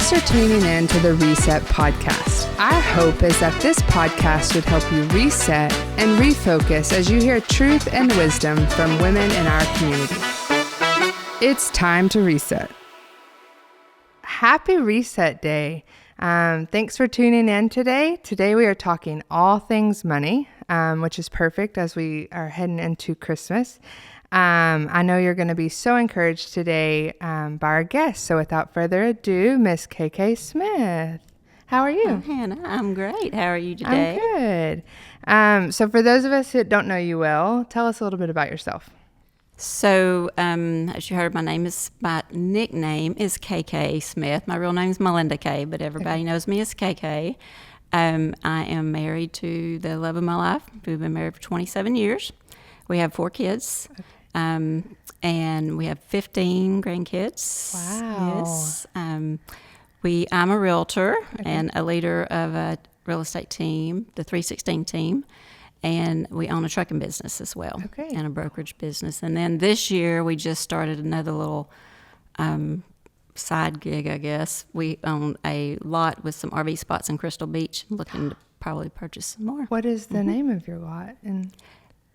Thanks for tuning in to the Reset Podcast. Our hope is that this podcast would help you reset and refocus as you hear truth and wisdom from women in our community. It's time to reset. Happy Reset Day. Thanks for tuning in today. Today we are talking all things money, which is perfect as we are heading into Christmas. I know you're going to be so encouraged today by our guest. So without further ado, Miss Kaye Kay Smith. How are you? Oh, Hannah, I'm great. How are you today? I'm good. So for those of us that don't know you well, tell us a little bit about yourself. So, as you heard, my nickname is Kaye Kay Smith. My real name is Melinda Kay, but everybody knows me as Kaye Kay. I am married to the love of my life. We've been married for 27 years. We have 4 kids, and we have 15 grandkids. Wow. Yes. I'm a realtor and a leader of a real estate team, the 316 team. And we own a trucking business as well, and a brokerage business. And then this year, we just started another little side gig, I guess. We own a lot with some RV spots in Crystal Beach, looking to probably purchase some more. What is the name of your lot?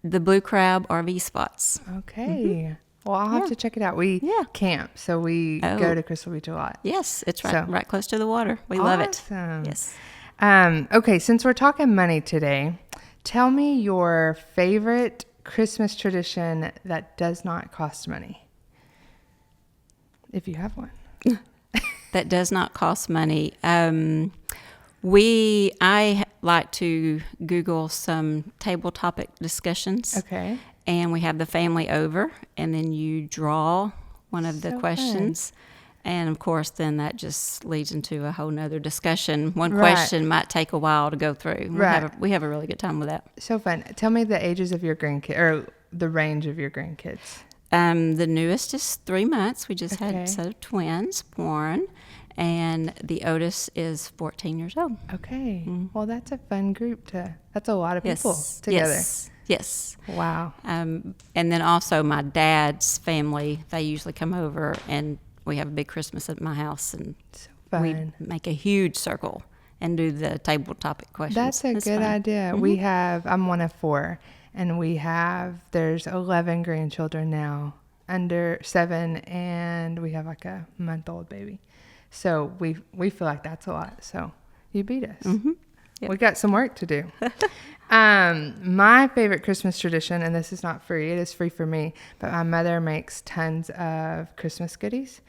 The Blue Crab RV spots. Okay. Well, I'll have to check it out. We camp, so we go to Crystal Beach a lot. Yes, it's right close to the water. We love it. Yes. Okay, since we're talking money today, tell me your favorite Christmas tradition that does not cost money, if you have one. That does not cost money. I like to Google some table topic discussions. Okay. And we have the family over, and then you draw one of the questions. Fun. And of course, then that just leads into a whole nother discussion. One question might take a while to go through. We have a really good time with that. So fun. Tell me the ages of your grandkids, or the range of your grandkids. The newest is 3 months. We just had a set of twins born. And the oldest is 14 years old. Okay. Mm-hmm. Well, that's a fun group that's a lot of people together. Yes. Wow. And then also my dad's family, they usually come over and we have a big Christmas at my house, and so fun. We make a huge circle and do the table topic questions. That's a good idea. Mm-hmm. I'm one of 4, and there's 11 grandchildren now, under 7, and we have like a month-old baby. So we feel like that's a lot. So you beat us. Mm-hmm. Yep. We got some work to do. My favorite Christmas tradition, and this is not free, it is free for me, but my mother makes tons of Christmas goodies.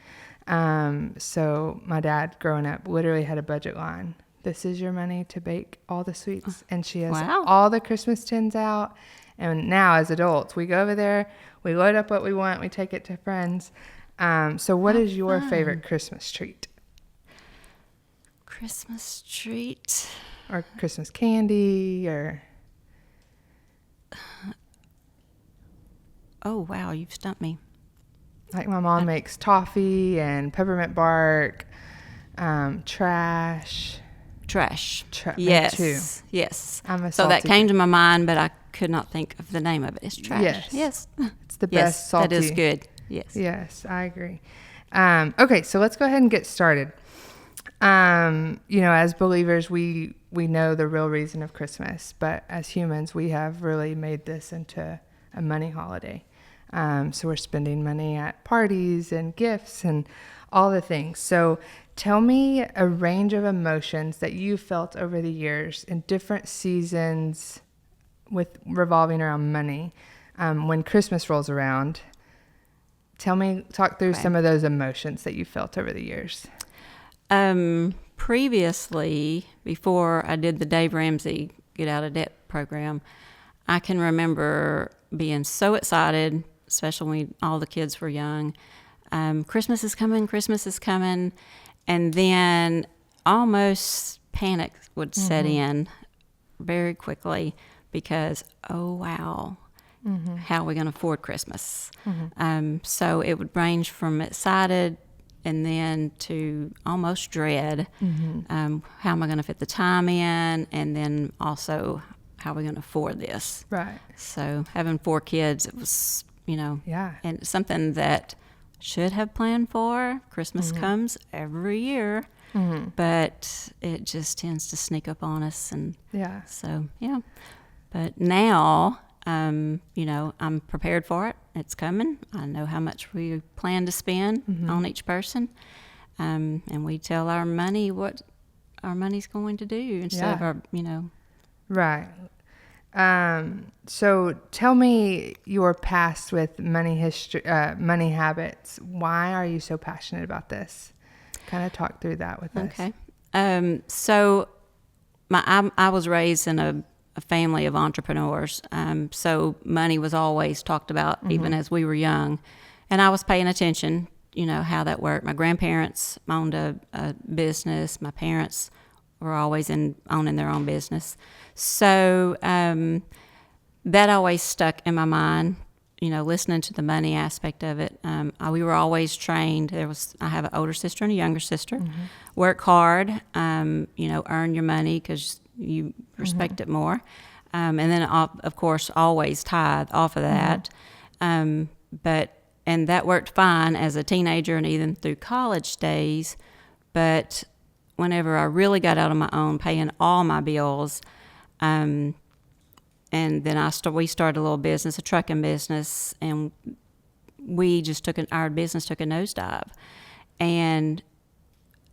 So my dad, growing up, literally had a budget line. This is your money to bake all the sweets. And she has all the Christmas tins out. And now as adults, we go over there, we load up what we want, we take it to friends. So what is your favorite Christmas treat? Christmas treat? Or Christmas candy, or... Oh, wow, you've stumped me. Like my mom makes toffee and peppermint bark, trash. Yes. Me too. Yes. So that came to my mind, but I could not think of the name of it. It's trash. Yes. It's the best salty. That is good. Yes. Yes, I agree. Okay, so let's go ahead and get started. As believers, we know the real reason of Christmas, but as humans, we have really made this into a money holiday. So we're spending money at parties and gifts and all the things. So tell me a range of emotions that you felt over the years in different seasons with revolving around money. When Christmas rolls around, talk through some of those emotions that you felt over the years. Previously, before I did the Dave Ramsey Get Out of Debt program, I can remember being so excited, especially when all the kids were young. Christmas is coming. And then almost panic would set in very quickly because, oh, wow, how are we going to afford Christmas? So it would range from excited and then to almost dread. How am I going to fit the time in? And then also, how are we going to afford this? Right. So having 4 kids, it was, and something that should have planned for. Christmas comes every year. but it just tends to sneak up on us. And Yeah. so, yeah. But now, I'm prepared for it. It's coming. I know how much we plan to spend on each person. And we tell our money what our money's going to do instead of our, Right. So tell me your past with money history, money habits. Why are you so passionate about this? Kind of talk through that with us. Okay. So I was raised in a family of entrepreneurs. So money was always talked about even as we were young. And I was paying attention, how that worked. My grandparents owned a business. My parents were always owning their own business. So that always stuck in my mind, listening to the money aspect of it. We were always trained. I have an older sister and a younger sister. Work hard, earn your money because you respect it more. And then, of course, always tithe off of that. And that worked fine as a teenager and even through college days. But whenever I really got out on my own, paying all my bills, and then we started a little business, a trucking business, and our business took a nosedive. And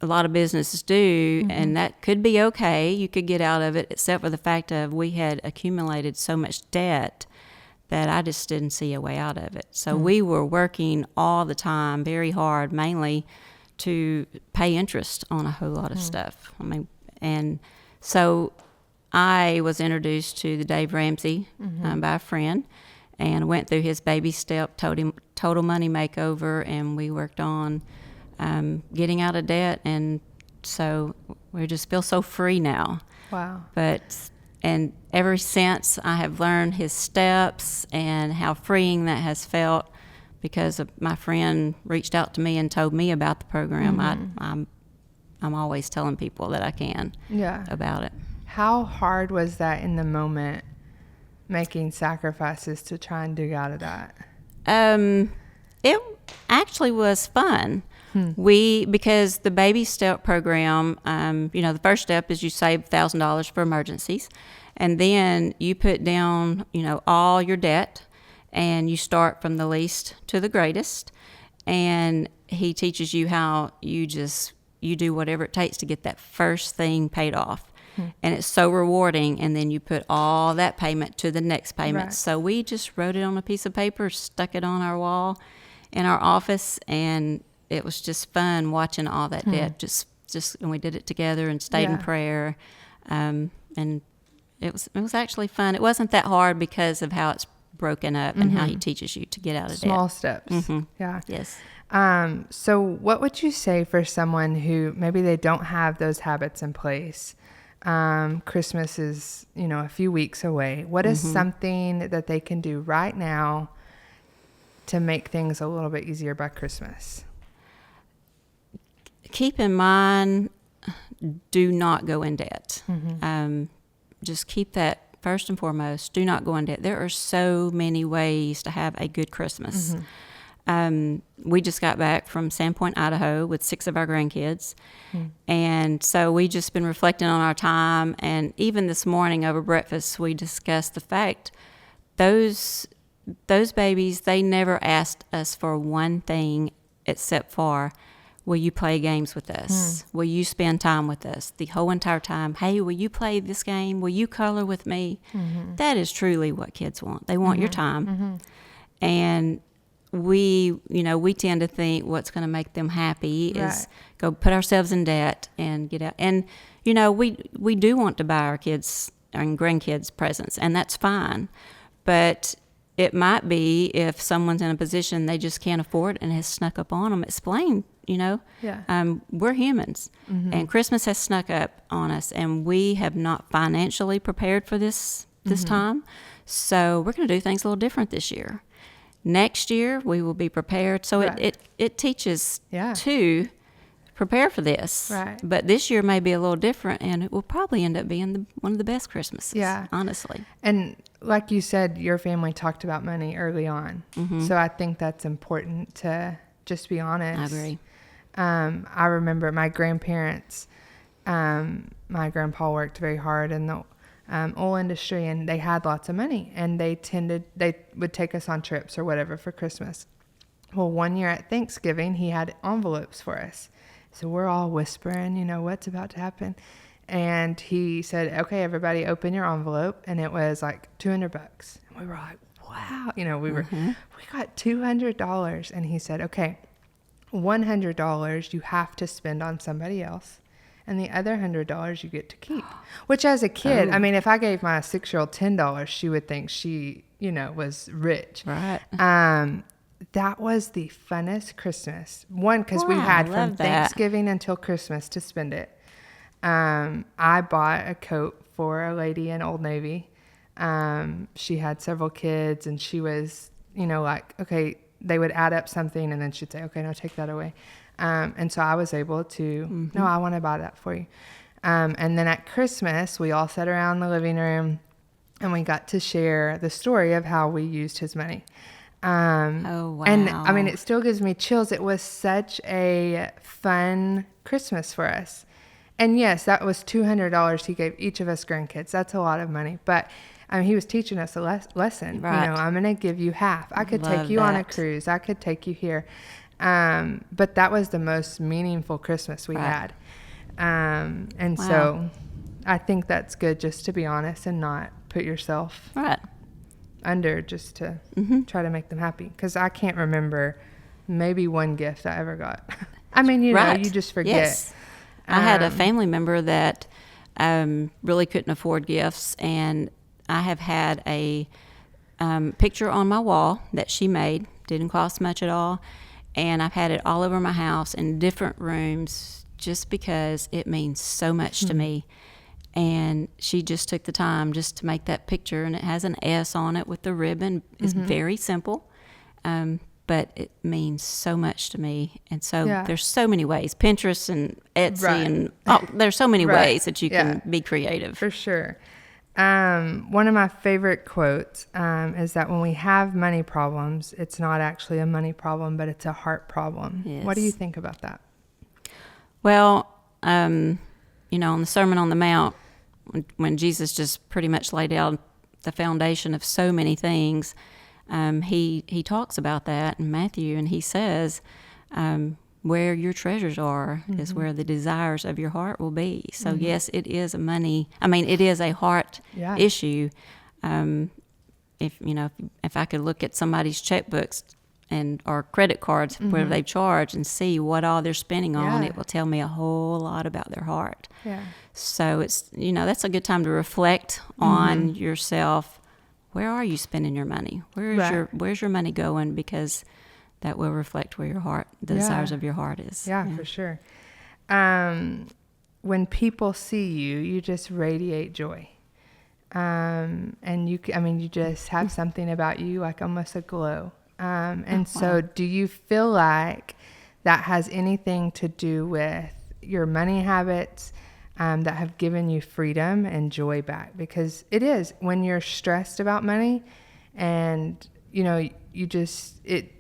a lot of businesses do, and that could be okay. You could get out of it, except for the fact of we had accumulated so much debt that I just didn't see a way out of it. So we were working all the time, very hard, mainly to pay interest on a whole lot of stuff. And so I was introduced to the Dave Ramsey by a friend, and went through his baby step total money makeover, and we worked on getting out of debt, and so we just feel so free now. Wow. And ever since I have learned his steps and how freeing that has felt, because my friend reached out to me and told me about the program, I'm always telling people that I can about it. How hard was that in the moment, making sacrifices to try and dig out of that? It actually was fun. Because the baby step program, the first step is you save $1,000 for emergencies, and then you put down, all your debt, and you start from the least to the greatest, and he teaches you how you do whatever it takes to get that first thing paid off. And it's so rewarding, and then you put all that payment to the next payment. Right. So we just wrote it on a piece of paper, stuck it on our wall in our office, and it was just fun watching all that debt. And we did it together and stayed in prayer, and it was actually fun. It wasn't that hard because of how it's broken up and how he teaches you to get out of Small debt. steps. Yeah. Yes. So what would you say for someone who maybe they don't have those habits in place? Christmas is, a few weeks away. What is something that they can do right now to make things a little bit easier by Christmas? Keep in mind, do not go in debt. Just keep that first and foremost. Do not go in debt. There are so many ways to have a good Christmas. We just got back from Sandpoint, Idaho with 6 of our grandkids. And so we just been reflecting on our time. And even this morning over breakfast, we discussed the fact those babies, they never asked us for one thing except for, will you play games with us? Will you spend time with us the whole entire time? Hey, will you play this game? Will you color with me? That is truly what kids want. They want your time. And we tend to think what's going to make them happy is go put ourselves in debt and get out. And, we do want to buy our kids and grandkids presents, and that's fine. But it might be if someone's in a position they just can't afford and has snuck up on them, explain, we're humans. And Christmas has snuck up on us, and we have not financially prepared for this time. So we're going to do things a little different this year. Next year, we will be prepared. So it teaches to prepare for this. Right. But this year may be a little different, and it will probably end up being one of the best Christmases, honestly. And like you said, your family talked about money early on. So I think that's important to just be honest. I agree. I remember my grandparents, my grandpa worked very hard in the oil industry, and they had lots of money, and they would take us on trips or whatever for Christmas. Well, one year at Thanksgiving, he had envelopes for us. So we're all whispering, what's about to happen. And he said, okay, everybody open your envelope. And it was like $200. And we were like, wow, we got $200. And he said, okay, $100 you have to spend on somebody else. And the other $100 you get to keep. Which as a kid, I mean, if I gave my 6-year-old $10, she would think she, was rich. Right. That was the funnest Christmas. One, because we had from Thanksgiving until Christmas to spend it. I bought a coat for a lady in Old Navy. She had several kids, and she was, like, okay, they would add up something, and then she'd say, okay, now take that away. And so I was able to, no, I want to buy that for you. And then at Christmas, we all sat around the living room, and we got to share the story of how we used his money. Oh, wow. And I mean, it still gives me chills. It was such a fun Christmas for us. And yes, that was $200 he gave each of us grandkids. That's a lot of money. But he was teaching us a lesson. Right. I'm going to give you half. I could take you on a cruise. I could take you here. But that was the most meaningful Christmas we had. And so I think that's good, just to be honest and not put yourself under, just to try to make them happy. Because I can't remember maybe one gift I ever got. I mean, you just forget. Yes. I had a family member that really couldn't afford gifts, and I have had a picture on my wall that she made. Didn't cost much at all. And I've had it all over my house in different rooms, just because it means so much to me. And she just took the time just to make that picture, and it has an S on it with the ribbon. It's very simple, but it means so much to me. And so there's so many ways, Pinterest and Etsy, and there's so many ways that you can be creative. For sure. One of my favorite quotes is that when we have money problems, it's not actually a money problem, but it's a heart problem. Yes. What do you think about that? Well, on the Sermon on the Mount, when Jesus just pretty much laid out the foundation of so many things, he talks about that in Matthew, and he says, where your treasures are is where the desires of your heart will be. So yes, it is it is a heart issue. If I could look at somebody's checkbooks or credit cards, where they've charged, and see what all they're spending on, it will tell me a whole lot about their heart. Yeah. So it's, that's a good time to reflect on yourself. Where are you spending your money? Where's your money going? Because that will reflect where the desires of your heart is. Yeah, for sure. When people see you, you just radiate joy. And you just have something about you, like almost a glow. So do you feel like that has anything to do with your money habits that have given you freedom and joy back? Because it is, when you're stressed about money and,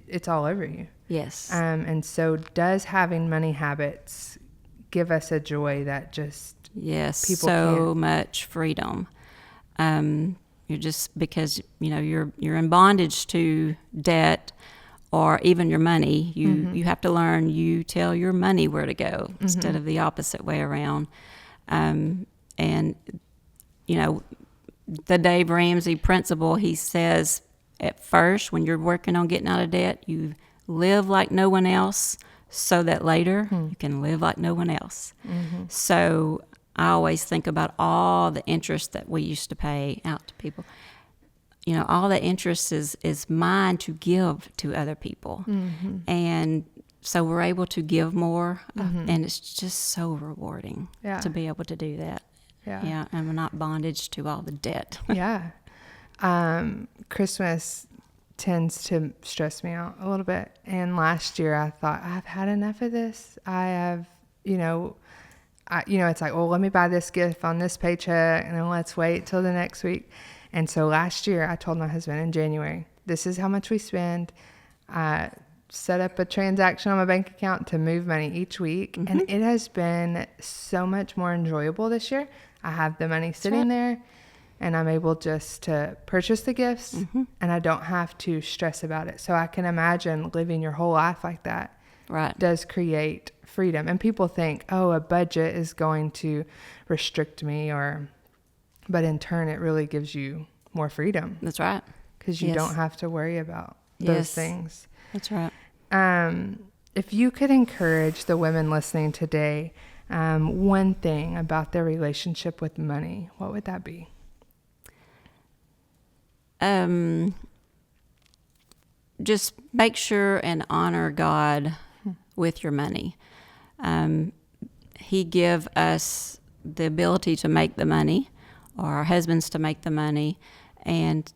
it's all over you. Yes. And so does having money habits give us a joy that just people can't? Much freedom. You're just, because you're in bondage to debt or even your money. You have to learn, you tell your money where to go instead of the opposite way around. And the Dave Ramsey principle, he says, at first, when you're working on getting out of debt, you live like no one else, so that later you can live like no one else. So I always think about all the interest that we used to pay out to people. All the interest is mine to give to other people. And so we're able to give more, and it's just so rewarding to be able to do that. Yeah, and we're not bondage to all the debt. Christmas tends to stress me out a little bit. And last year I thought, I've had enough of this. I have, it's like, well, let me buy this gift on this paycheck, and then let's wait till the next week. And so last year I told my husband in January, this is how much we spend. set up a transaction on my bank account to move money each week. And it has been so much more enjoyable this year. I have the money sitting there, and I'm able just to purchase the gifts, and I don't have to stress about it. So I can imagine living your whole life like that. Right. Does create freedom. And people think, oh, a budget is going to restrict me, but in turn it really gives you more freedom. That's right. Because you don't have to worry about those things. That's right. If you could encourage the women listening today, one thing about their relationship with money, what would that be? Just make sure and honor God with your money. He give us the ability to make the money, or our husbands to make the money. And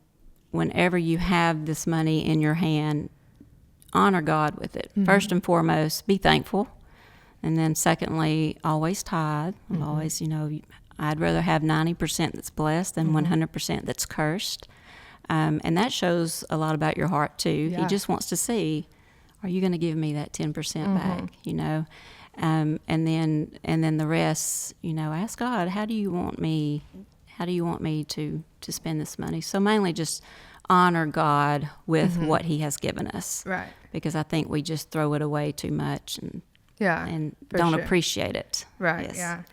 whenever you have this money in your hand, honor God with it. First and foremost, be thankful. And then secondly, always tithe. Always, I'd rather have 90% that's blessed than 100% that's cursed. And that shows a lot about your heart too. Yeah. He just wants to see, are you going to give me that 10% back? And then the rest, ask God, how do you want me to spend this money? So mainly just honor God with what He has given us. Right. Because I think we just throw it away too much and don't appreciate it. Right. Yes. Yeah.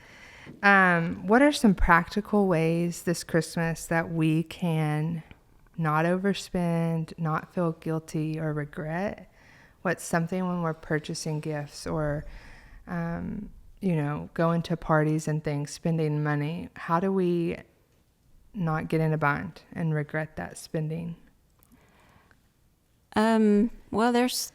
What are some practical ways this Christmas that we can not overspend, not feel guilty or regret? What's something when we're purchasing gifts or, going to parties and things, spending money? How do we not get in a bind and regret that spending? Well, there's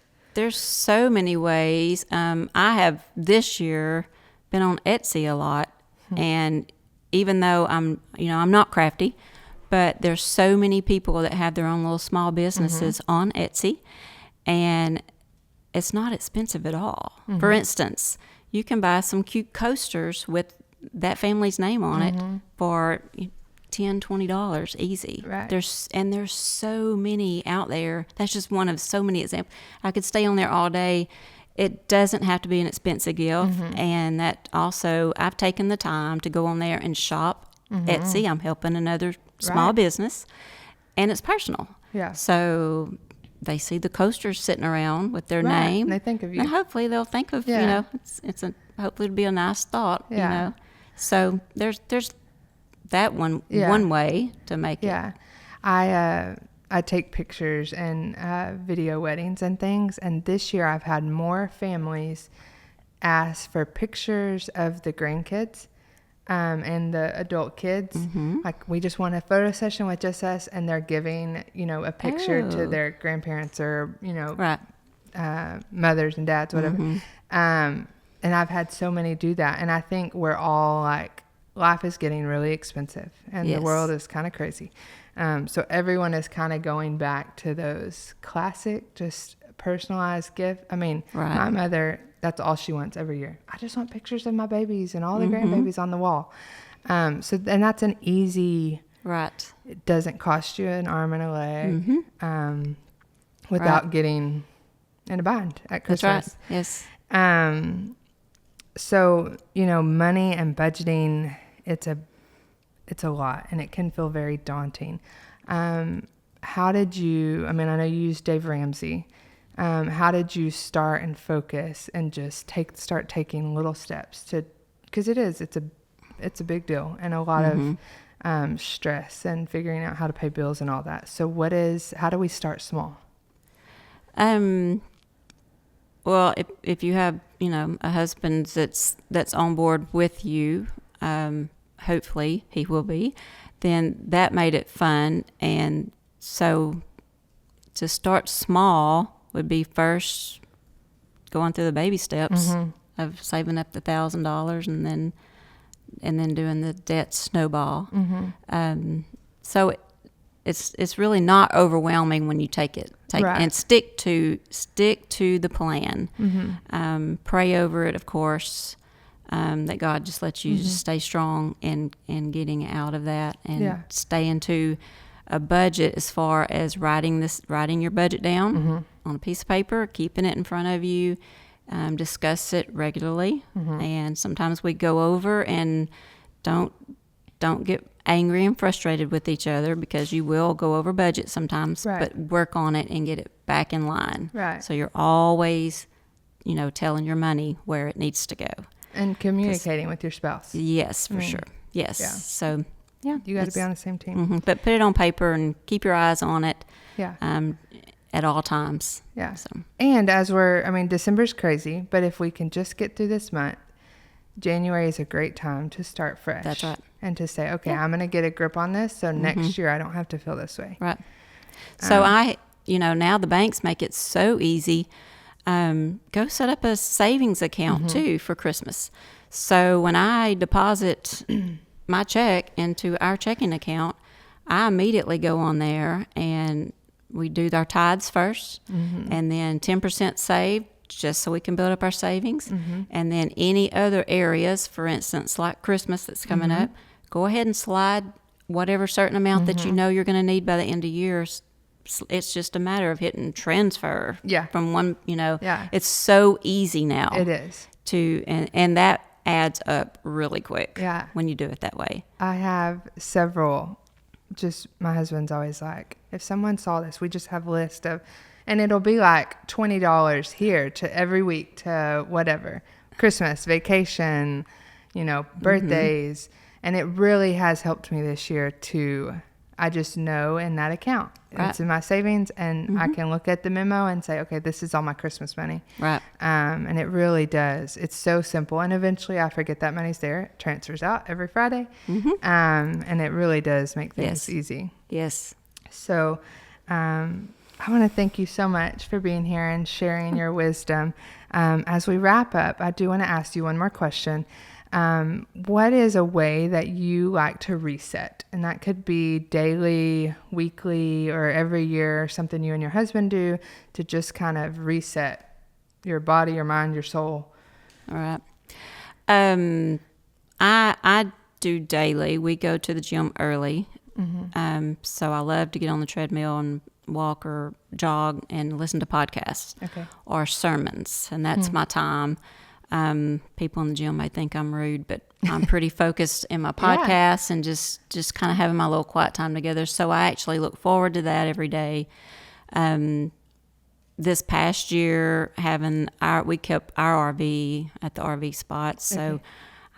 so many ways. I have this year been on Etsy a lot, and even though I'm not crafty, but there's so many people that have their own little small businesses on Etsy, and it's not expensive at all. For instance, you can buy some cute coasters with that family's name on it for $10-$20 easy. Right. There's so many out there. That's just one of so many examples. I could stay on there all day. It doesn't have to be an expensive gift. And that also, I've taken the time to go on there and shop Etsy. I'm helping another small business, and it's personal. Yeah. So they see the coasters sitting around with their name, and they think of you, and hopefully they'll think of hopefully it'll be a nice thought. Yeah. So there's that one way to make it. Yeah. I take pictures and video weddings and things, and this year I've had more families ask for pictures of the grandkids and the adult kids. Like, we just want a photo session with just us, and they're giving a picture to their grandparents or mothers and dads, whatever. And I've had so many do that, and I think we're all like, life is getting really expensive, and the world is kind of crazy. So everyone is kind of going back to those classic, just personalized gift. I mean, my mother, that's all she wants every year. I just want pictures of my babies and all the grandbabies on the wall. And that's an easy, it doesn't cost you an arm and a leg, without getting in a bind at Christmas. That's right. Yes. So, money and budgeting, it's a lot, and it can feel very daunting. How did you, I know you used Dave Ramsey. How did you start and focus and just start taking little steps because it's a big deal, and a lot of stress and figuring out how to pay bills and all that. So how do we start small? Well, if you have, a husband that's on board with you, hopefully he will be, then that made it fun. And so to start small would be first going through the baby steps of saving up the $1,000 and then doing the debt snowball. So it's really not overwhelming when you take and stick to the plan. Pray over it, of course, that God just lets you just stay strong in getting out of that, and stay into a budget as far as writing your budget down. on a piece of paper, keeping it in front of you, discuss it regularly. And sometimes we go over and don't get angry and frustrated with each other, because you will go over budget sometimes, Right. but work on it and get it back in line. Right. So you're always, telling your money where it needs to go. And communicating with your spouse. Yes, for sure. Yes. Yeah. So, yeah. You got to be on the same team. But put it on paper and keep your eyes on it Yeah. at all times. Yeah. So. And December's crazy, but if we can just get through this month, January is a great time to start fresh. That's right. And to say, okay, I'm going to get a grip on this, so next year I don't have to feel this way. Right. So now the banks make it so easy. Go set up a savings account too for Christmas. So when I deposit my check into our checking account, I immediately go on there and we do our tithes first, and then 10% saved, just so we can build up our savings. And then any other areas, for instance, like Christmas that's coming up, go ahead and slide whatever certain amount that you know you're going to need by the end of year. It's just a matter of hitting transfer from one, it's so easy now. It is. And that adds up really quick Yeah. when you do it that way. I have several, just my husband's always like, if someone saw this, we just have a list of, and it'll be like $20 here to every week to whatever, Christmas, vacation, birthdays. And it really has helped me this year I just know in that account. Right. It's in my savings, and I can look at the memo and say, okay, this is all my Christmas money. Right. And it really does. It's so simple. And eventually I forget that money's there. It transfers out every Friday. And it really does make things easy. Yes. So I want to thank you so much for being here and sharing your wisdom. As we wrap up, I do want to ask you one more question. What is a way that you like to reset? And that could be daily, weekly, or every year, something you and your husband do to just kind of reset your body, your mind, your soul. All right. I do daily. We go to the gym early. So I love to get on the treadmill and walk or jog and listen to podcasts or sermons. And that's my time. People in the gym may think I'm rude, but I'm pretty focused in my podcasts and just kind of having my little quiet time together. So I actually look forward to that every day. This past year, we kept our RV at the RV spot. So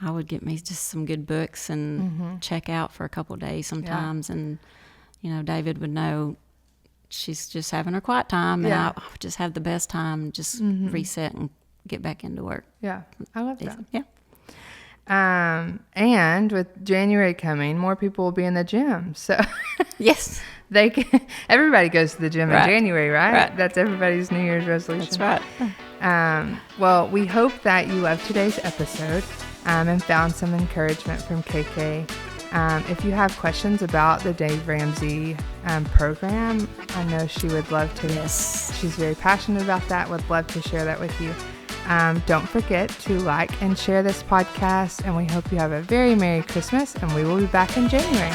I would get me just some good books and check out for a couple of days sometimes. And, David would know she's just having her quiet time, and I would just have the best time, just reset and get back into work. Yeah, I love that. Yeah. And with January coming, more people will be in the gym. So yes, everybody goes to the gym in January, right? Right. That's everybody's New Year's resolution. That's right. Well, we hope that you loved today's episode and found some encouragement from Kaye Kay. If you have questions about the Dave Ramsey program, I know she would love to. Yes. She's very passionate about that, would love to share that with you. Don't forget to like and share this podcast, and we hope you have a very Merry Christmas, and we will be back in January.